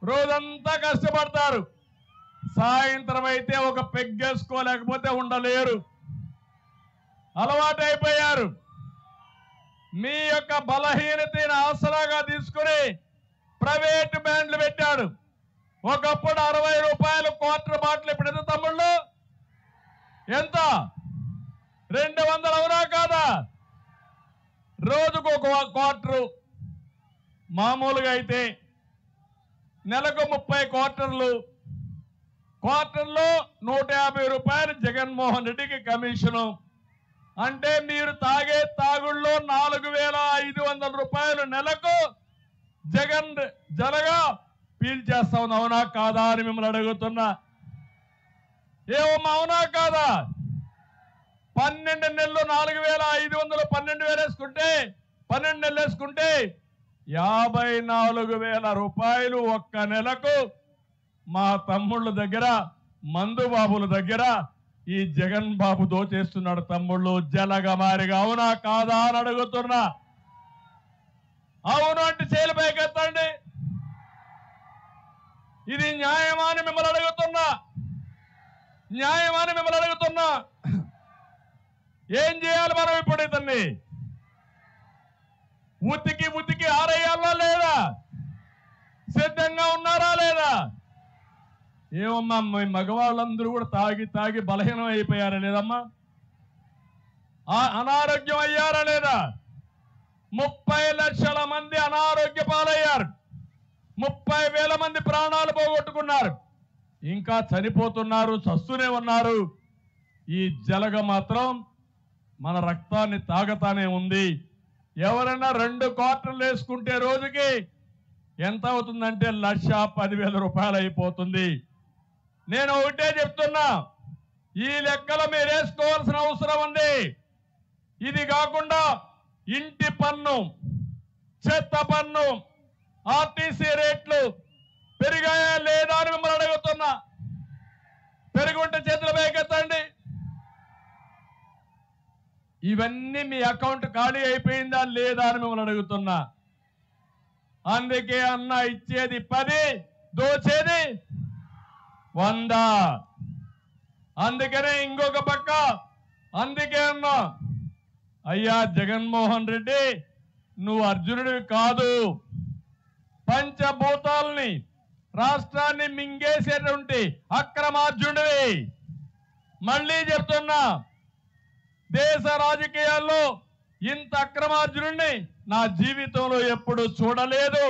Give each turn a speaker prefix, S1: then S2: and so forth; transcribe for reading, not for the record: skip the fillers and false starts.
S1: రోజంతా కష్టపడతారు, సాయంత్రం అయితే ఒక పెగ్గేసుకోలేకపోతే ఉండలేరు, అలవాటైపోయారు. మీ యొక్క బలహీనతను ఆసరాగా తీసుకుని ప్రైవేట్ బ్యాండ్లు పెట్టాడు. ఒకప్పుడు 60 రూపాయలు క్వార్టర్ బాటిల్, ఇప్పుడు ఎంత తమ్ముళ్ళు? ఎంత? 200 అవునా కాదా? రోజుకు ఒక క్వార్టరు. మామూలుగా అయితే నెలకు 30 క్వార్టర్లు. క్వార్టర్లో 150 రూపాయలు జగన్మోహన్ రెడ్డికి కమిషను. అంటే మీరు తాగే తాగుళ్ళలో 4500 రూపాయలు నెలకు జగన్ జలగా పీల్చేస్తా ఉంది. అవునా కాదా అని మిమ్మల్ని అడుగుతున్నా. ఏమమ్మా, అవునా కాదా? 12 నెలలు 4500, 12,000 వేసుకుంటే 12 నెలలు వేసుకుంటే 54,000 రూపాయలు ఒక్క నెలకు మా తమ్ముళ్ళ దగ్గర, మందు బాబుల దగ్గర ఈ జగన్ బాబు దోచేస్తున్నాడు. తమ్ముళ్ళు జలగమారిగా. అవునా కాదా అని అడుగుతున్నా. అవును అంటే చేలు పైకెత్తండి. ఇది న్యాయమాని మిమ్మల్ని అడుగుతున్నా. న్యాయమాని మిమ్మల్ని అడుగుతున్నా. ఏం చేయాలి మనం ఇప్పుడు? ఇతన్ని ఉతికి ఆరేయాలా లేదా? సిద్ధంగా ఉన్నారా లేదా? ఏమమ్మా, మీ మగవాళ్ళందరూ కూడా తాగి బలహీనం అయిపోయారా లేదమ్మా? అనారోగ్యం అయ్యారా లేదా? 30 లక్షల మంది అనారోగ్య పాలయ్యారు. 30,000 మంది ప్రాణాలు పోగొట్టుకున్నారు. ఇంకా చనిపోతున్నారు, చస్తూనే ఉన్నారు. ఈ జలగ మాత్రం మన రక్తాన్ని తాగతానే ఉంది. ఎవరైనా 2 క్వార్టర్లు వేసుకుంటే రోజుకి ఎంత అవుతుందంటే 1,10,000 రూపాయలు అయిపోతుంది. నేను ఒకటే చెప్తున్నా, ఈ లెక్కలు మీరు వేసుకోవాల్సిన అవసరం ఉంది. ఇది కాకుండా ఇంటి పన్ను, చెత్త పన్ను, ఆర్టీసీ రేట్లు పెరిగాయా లేదా అని మిమ్మల్ని అడుగుతున్నా. పెరుగుంటే చేతుల పైకెత్తండి. ఇవన్నీ మీ అకౌంట్ ఖాళీ అయిపోయిందా లేదా అని మిమ్మల్ని అడుగుతున్నా. అందుకే అన్న, ఇచ్చేది 10, దోచేది 100. అందుకనే ఇంకొక పక్క, అందుకే అన్నా, అయ్యా జగన్మోహన్ రెడ్డి, నువ్వు అర్జునుడివి కాదు. పంచభూతాలని, రాష్ట్రాన్ని మింగేసేటువంటి అక్రమార్జునుడివి. మళ్ళీ చెప్తున్నా, దేశ రాజకీయాల్లో ఇంత అక్రమార్జునుడిని నా జీవితంలో ఎప్పుడు చూడలేదు,